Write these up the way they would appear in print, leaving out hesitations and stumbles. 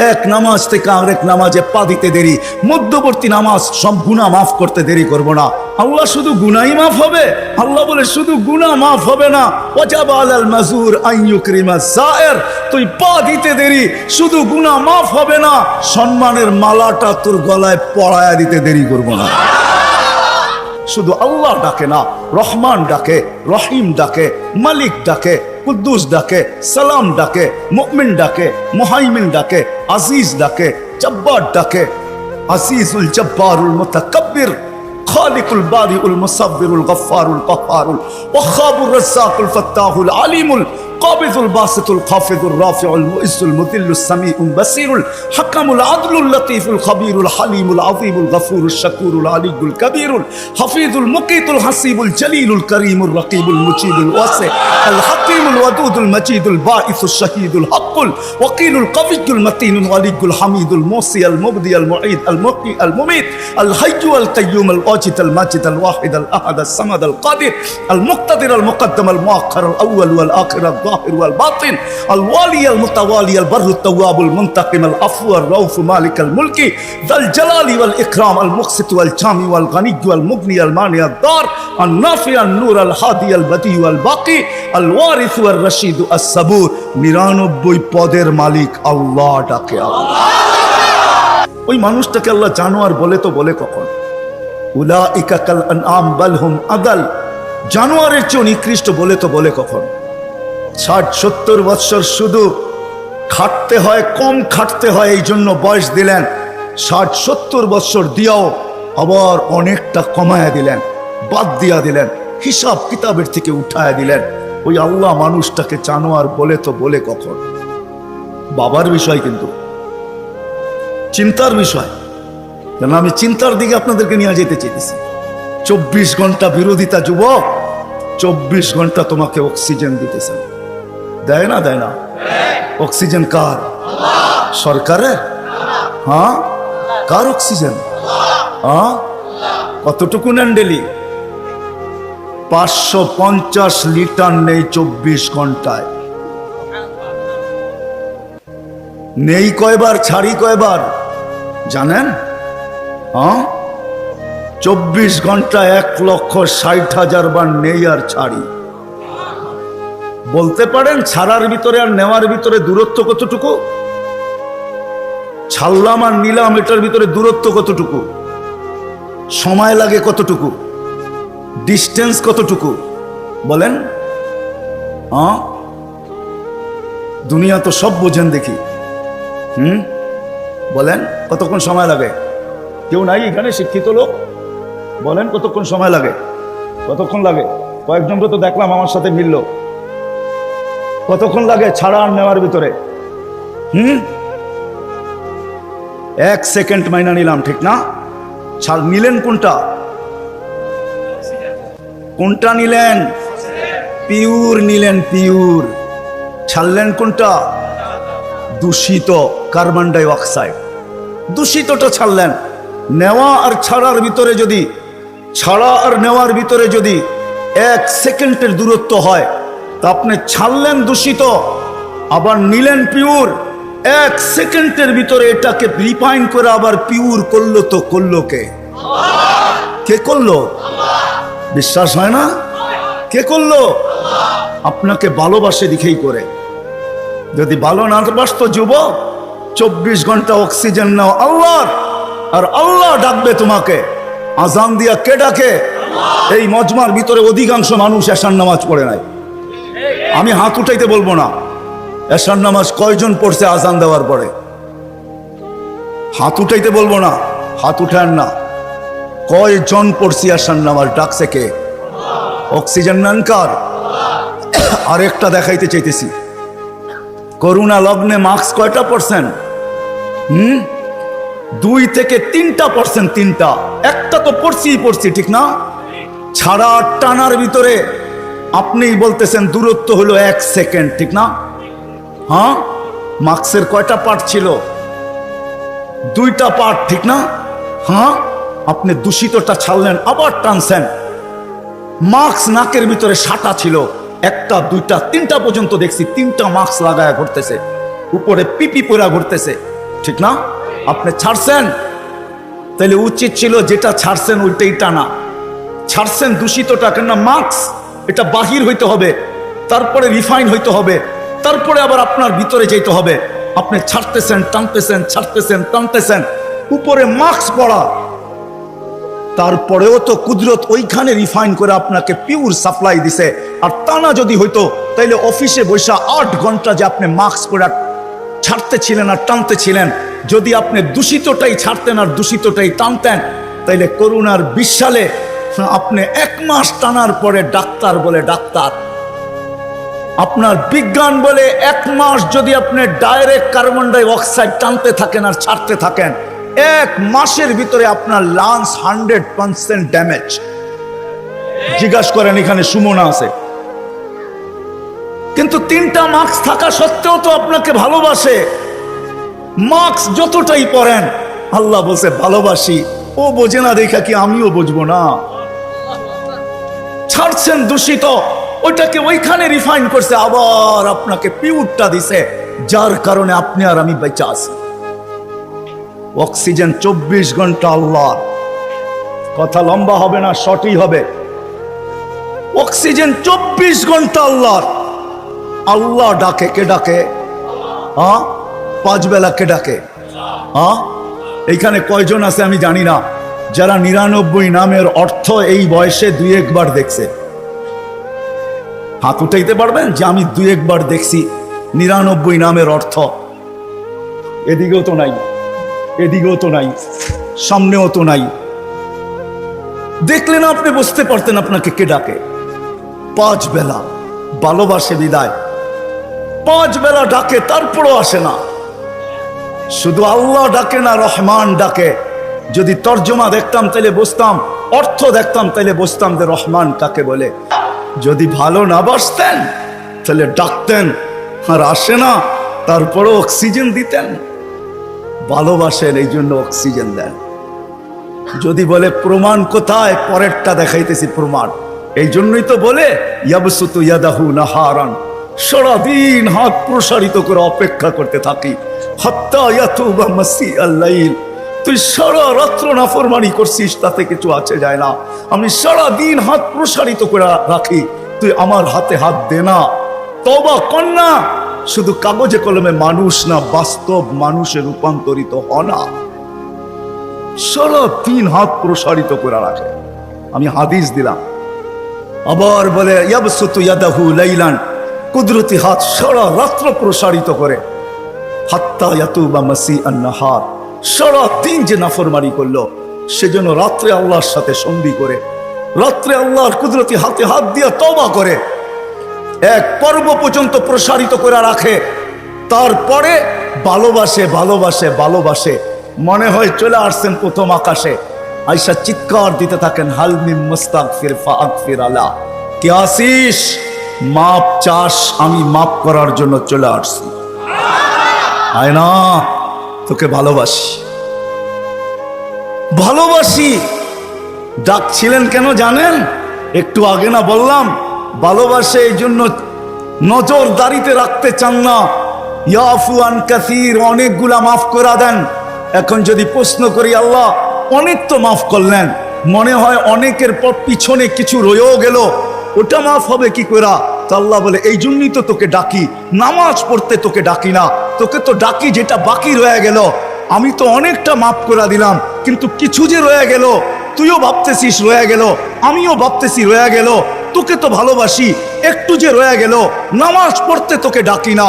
এক নামাজ থেকে আরেক নামাজে পা দিতে দেরি, মধ্যবর্তী নামাজ সব গুনাহ মাফ করতে দেরি করব না। আল্লাহ শুধু গুনাহই মাফ হবে? আল্লাহ বলে শুধু গুনাহ মাফ হবে না, ওয়াজাবা আলাল মাজুর আন ইউকরিমা যায়ের, তুই পা দিতে দেরি, শুধু গুনাহ মাফ হবে না, সম্মানের মালাটা তোর গলায় পরায়া দিতে দেরি করব না। শুধু আল্লাহ ডাকে না, রহমান ডাকে, রহিম ডাকে, মালিক ডাকে, কুদ্দুস ডাকে, সালাম ডাকে, মুমিন ডাকে, মুহাইমিন ডাকে, আজিজ ডাকে, জব্বার ডাকে। আজিজুল জব্বারুল মুতাকাব্বির, খালিকুল বারিউল মুসাব্বিরুল গফফারুল কহ্হারুল ওয়াহাবুর রাজ্জাকুল ফাত্তাহুল আলিমুল কাবিদুল বাসিতুল খাফিদুর রাফিউল মুইজ্জুল মুদিল্লুস সামিউল বাসিরুল হাকামুল আদলুল লতীফুল খবীরুল হালিমুল আযীমুল গফুরুশ শাকুরুল আলিয়ুল কবীরুল হাফিজুল মুকিতুল হাসিবুল জলিলুল করিমুর রকিবুল মুজিবুল ওয়াসি আল হাকিমুল ওয়াদুদুল মজিদুল বাঈসুশ শাহীদুল হকুল ওয়াকিলুল কবিয়ুল মতিনুল ওয়ালিয়ুল হামিদুল মুসি আল মুবদি আল মুঈদ আল মুকি আল মুমিত আল হাইয়্যু আল কাইয়্যুম আল ওয়াজিদ আল মাজিদ আল ওয়াহিদ আল আহাদ আল সামাদ আল কাদির আল মুক্তাদির আল মুকদ্দম আল মুআখ্খার আল আউয়াল ওয়াল আখির আল الظاهر والباطن الوالي المتوالي البر التواب المنتقم العفو الرؤوف مالك الملك ذا الجلال والإكرام المقسط والجامع والغني والمغني المانع الضار النافع النور الهادي البديع والباقي الوارث والرشيد الصبور 99 পদের মালিক আল্লাহ ডাকে আল্লাহ। ওই মানুষটাকে আল্লাহ জানোয়ার বলে তো বলে কখন? উলাইকা কাল আনআম বাল হুম আদাল, জানোয়ারের চেয়ে নিকৃষ্ট বলে তো বলে কখন? 60-70 বছর শুধু খাটতে হয়, কম খাটতে হয়, এই জন্য বয়স দিলেন। 60-70 বছর দিয়াও আবার অনেকটা কমায়া দিলেন, বাদ দিয়া দিলেন, হিসাব কিতাবের থেকে উঠায়া দিলেন। ওই আল্লাহ মানুষটাকে জানোয়ার বলে তো বলে কখন? বাবার বিষয়, কিন্তু চিন্তার বিষয়। কেন আমি চিন্তার দিকে আপনাদেরকে নিয়ে যেতে চাইতেছি। 24 ঘন্টা বিরোধিতা যুবক, 24 ঘন্টা তোমাকে অক্সিজেন দিতেছেন। দেয় না? দেয় না? অক্সিজেন কার? সরকারের? হ্যাঁ, কার অক্সিজেন? হ্যাঁ, কতটুকু নেন ডেলি? 550 লিটার নেই 24 ঘন্টায়। নেই কয়বার, ছাড়ি কয়বার জানেন? হ্যাঁ, 24 ঘন্টা 1,60,000 বার নেই আর ছাড়ি। বলতে পারেন ছাড়ার ভিতরে আর নেওয়ার ভিতরে দূরত্ব কতটুকু? ছাড়লাম আর নিলাম, এটার ভিতরে দূরত্ব কতটুকু? সময় লাগে কতটুকু? ডিস্টেন্স কতটুকু? বলেন। হ্যাঁ, দুনিয়া তো সব বোঝেন দেখি। বলেন কতক্ষণ সময় লাগে? কেউ নাই এখানে শিক্ষিত লোক? বলেন কতক্ষণ সময় লাগে? কতক্ষণ লাগে? কয়েকজনকে তো দেখলাম আমার সাথে মিলল। কতক্ষণ লাগে ছাড়া আর নেওয়ার ভিতরে? 1 সেকেন্ড মাইনা নিলাম, ঠিক না? ছাড় নিলেন কোনটা? কোনটা নিলেন? পিওর নিলেন, পিওর। ছাড়লেন কোনটা? দূষিত কার্বন ডাই অক্সাইড, দূষিতটা ছাড়লেন। নেওয়া আর ছাড়ার ভিতরে যদি, ছাড়া আর নেওয়ার ভিতরে যদি 1 সেকেন্ডের দূরত্ব হয়, তা আপনি ছাড়লেন দূষিত, আবার নিলেন পিওর। 1 সেকেন্ডের ভিতরে এটাকে রিফাইন করে আবার পিওর করলো, তো করলো কে? কে করলো? বিশ্বাস হয় না? কে করলো? আপনাকে ভালোবাসে দিকেই করে। যদি ভালো না বাসতো যুবক, 24 ঘন্টা অক্সিজেন নাও আল্লাহর, আর আল্লাহ ডাকবে তোমাকে। আজান দিয়া কে ডাকে? এই মজমার ভিতরে অধিকাংশ মানুষ এশার নামাজ পড়ে নাই। আমি হাত উঠাইতে বলবো না, এশার নামাজ কয়জন পড়ছে আজান দেওয়ার পরে? হাত উঠাইতে বলবো না, হাত উঠান না। কয়জন পড়ছি এশার নামাজ? ডাকছে কে? অক্সিজেন নেন কার? আরেকটা দেখাইতে চাইতেছি। করোনা লগ্নে মাস্ক কয়টা পড়ছেন? 2 থেকে 3%। 3টা, একটা তো পড়ছি, ঠিক না? ছাড়া টানার ভিতরে আপনি বলতেছেন দূরত্ব হলো 1 সেকেন্ড, ঠিক না? হ্যাঁ, মাস্কের কয়টা পার্ট ছিল? 2টা পার্ট, ঠিক না? হ্যাঁ, আপনি দূষিতটা ছাড়লেন, আবার টানছেন। মাস্ক নাকের ভিতরে সাটা ছিল, 1টা 2টা 3টা পর্যন্ত দেখছি 3টা মাস্ক লাগায়া ঘুরতেছে, উপরে পিপি পরা ঘুরতেছে। ঠিক না? আপনি ছাড়ছেন, তাহলে উচিত ছিল যেটা ছাড়ছেন ওইটাই টানা। ছাড়ছেন দূষিতটা, কেননা মাস্ক এটা বাহির হইতে হবে, তারপরে রিফাইন হইতে হবে, তারপরে আবার আপনার ভিতরে যেতে হবে। আপনি ছাড়তেছেন, টানতেছেন, ছাড়তেছেন, টানতেছেন, উপরে মাস্ক পড়া, তারপরেও তো কুদরত ওইখানে রিফাইন করে আপনাকে পিওর সাপ্লাই দিছে। আর টানা যদি হইতো তাইলে অফিসে বসে 8 ঘন্টা যে আপনি মাস্ক পরে ছাড়তেছিলেন আর টানতেছিলেন, যদি আপনি দূষিতটাই ছাড়তেন আর দূষিতটাই টানতেন, তাইলে করোনার 20 সালে আপনি 1 মাস টানার পরে ডাক্তার বলে ডাক্তার, আপনার বিজ্ঞান বলে 1 মাস যদি আপনি ডাইরেক্ট কার্বন ডাই অক্সাইড টানতে থাকেন আর ছাড়তে থাকেন, 1 মাসের ভিতরে আপনার লাংস 100% ড্যামেজ। জিজ্ঞাসা করেন, এখানে সুমনা আছে, কিন্তু 3টা মাস্ক থাকা সত্ত্বেও তো আপনাকে ভালোবাসে। মাস্ক যতটাই পরেন, আল্লাহ বলছে ভালোবাসি, ও বোঝে না দেখা কি আমিও বুঝবো না? ছাড়ছেন দূষিত, ওইটাকে ওইখানে রিফাইন করছে, আবার আপনাকে পিউরটা দিছে, যার কারণে আপনি আর আমি বেঁচে আছি। অক্সিজেন 24 ঘন্টা আল্লাহ। কথা লম্বা হবে না, শর্টই হবে। অক্সিজেন 24 ঘন্টা আল্লাহ। আল্লাহ ডাকে, কে ডাকে? 5 বেলা কে ডাকে? এইখানে কয়জন আছে আমি জানি না, যারা 99 নামের অর্থ এই বয়সে 2-1 বার দেখছে? হাত উঠাইতে পারবেন যে আমি 2-1 বার দেখছি 99 নামের অর্থ? এদিকেও তো নাই, এদিকেও তো নাই, সামনেও তো নাই। দেখলেন আপনি বুঝতে পারতেন আপনাকে কে ডাকে। 5 বেলা ভালোবাসে বিদায়, 5 বেলা ডাকে, তারপরও আসে না। শুধু আল্লাহ ডাকে না, রহমান ডাকে। যদি তর্জমা দেখতাম তাহলে বুঝতাম, অর্থ দেখতাম তাহলে বুঝতাম যে রহমান কাকে বলে। যদি ভালো না বাসতেন তাহলে ডাকতেন আর আসে না, তারপরও অক্সিজেন দিতেন। ভালোবাসেন, এই জন্য অক্সিজেন দেন। যদি বলে প্রমাণ কোথায়, পরেরটা দেখাইতেছি প্রমাণ। এই জন্যই তো বলে ইয়াবসুতু ইয়াদাহু নাহারান, সারাদিন হাত প্রসারিত করে অপেক্ষা করতে থাকি, হাত্তা ইয়াতুবা মাসিআল লাইল। তুই সারা রাত্র নাফরমানি করছিস, তাতে কিছু আছে যায় না। আমি সারাদিন হাত প্রসারিত করে রাখি, তুই আমার হাতে হাত দে না, তওবা কর না। শুধু কাগজে কলমে মানুষ না, বাস্তব মানুষে রূপান্তরিত হ না। সারাদিন হাত প্রসারিত করে রাখে। আমি হাদিস দিলাম, আবার বলে ইয়াবসুতু ইয়াদাহু লাইলান, কুদরতি হাত সারা রাত্র প্রসারিত করে, হাত্তা ইয়াতুবা মাসিআন নাহার। সারাদিন যে নাফরমানি করলো, সেজন্য রাত্রে আল্লাহর সাথে সন্ধি করে, রাত্রে আল্লাহর কুদরতি হাতে হাত দিয়ে তওবা করে, 1 পর্ব পর্যন্ত প্রসারিত করে রাখে। তারপরে ভালোবাসে, ভালোবাসে, ভালোবাসে। মনে হয় চলে আসছেন প্রথম আকাশে, আয়েশা চিৎকার দিতে থাকেন, হাল মিন মুস্তাগফির ফাগফির আলা। কে আসিস? মাপ চাস, আমি মাপ করার জন্য চলে আসছি। আয় না, তোকে ভালোবাসি, ভালোবাসি। ডাকছিলেন কেন জানেন? একটু আগে না বললাম, ভালোবাসে এই জন্য নজরদারিতে রাখতে চান না। ইয়াফু আন কাসীর, অনেকগুলা মাফ করে দেন। এখন যদি প্রশ্ন করি, আল্লাহ অনেক তো মাফ করলেন, মনে হয় অনেকের পর পিছনে কিছু রয়েও গেল, ওটা মাফ হবে কি করে? তো আল্লাহ বলে, এই জন্যই তো তোকে ডাকি, নামাজ পড়তে তোকে ডাকি না, তোকে তো ডাকি যেটা বাকি রয়ে গেল। আমি তো অনেকটা মাফ করে দিলাম, কিন্তু কিছু যে রয়ে গেল, তুইও ভাবতেছিস রয়ে গেল, আমিও ভাবতেছি রয়ে গেল, তোকে তো ভালোবাসি, একটু যে রয়ে গেল, নামাজ পড়তে তোকে ডাকি না,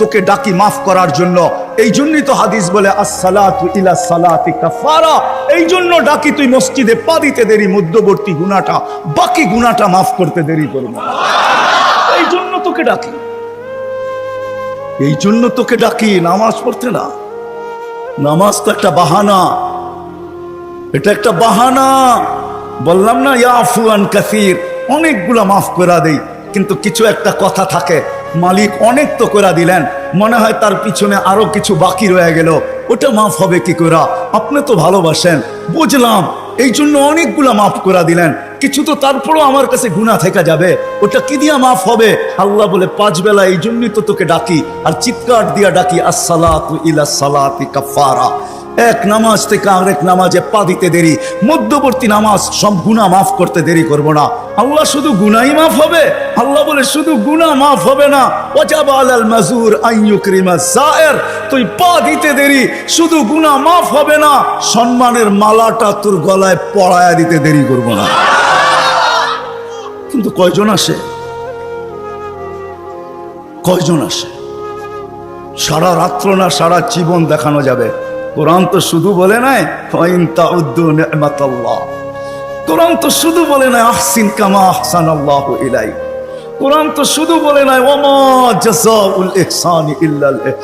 তোকে ডাকি মাফ করার জন্য। এই জন্যই তো হাদিস বলে আসসালাতু ইলা সালাতি কাফারা। এই জন্য ডাকি, তুই মসজিদে পা দিতে দেরি, মধ্যবর্তী গুনাহটা, বাকি গুনাহটা মাফ করতে দেরি করবো। এই জন্য তোকে ডাকি, এই জন্য তোকে ডাকি, নামাজ পড়তে না। নামাজ তো একটা বাহানা, এটা একটা বাহানা। বললাম না ইয়াফু আন কাসীর, অনেকগুলা মাফ করে দেই, কিন্তু কিছু একটা কথা থাকে, মালিক অনেক তো করে দিলেন, মনে হয় তার পিছনে আরো কিছু বাকি রয়ে গেল, ওটা মাফ হবে কি করে? আপনি তো ভালোবাসেন, বুঝলাম, এই জন্য অনেকগুলা মাফ করে দিলেন। কিছু তো তারপরও আমার কাছে গুনাহ থেকে যাবে, ওটা কি দিয়া মাফ হবে? আল্লাহ বলে 5 বেলা এই জন্যই তো তোকে ডাকি আর চিৎকার দিয়া ডাকি, আসসালাতু ইলা সালাতি কাফারা। এক নামাজ থেকে আরেক নামাজে পা দিতে দেরি, মধ্যবর্তী নামাজ সব গুনাহ মাফ করতে দেরি করব না। আল্লাহ শুধু গুনাহই মাফ হবে? আল্লাহ বলে শুধু গুনাহ মাফ হবে না, ওয়াজাবা আলাল মাজুর আন ইউকরিমা যায়ের, তুই পা দিতে দেরি, শুধু গুনাহ মাফ হবে না, সম্মানের মালাটা তোর গলায় পরায়া দিতে দেরি করব না। কিন্তু কয়জন আসে? কয়জন আসে? সারা রাত্র না সারা জীবন দেখানো যাবে। কোরআন তো শুধু বলে নাই ফাইন তাউদ্দু নি'মাতাল্লাহ, কোরআন তো শুধু বলে নাই আহসিন কামা আহসানাল্লাহু ইলাইক, কোরআন তো শুধু বলে নাই ওয়ামা জাযাউল ইহসানি ইল্লাল ইহসান।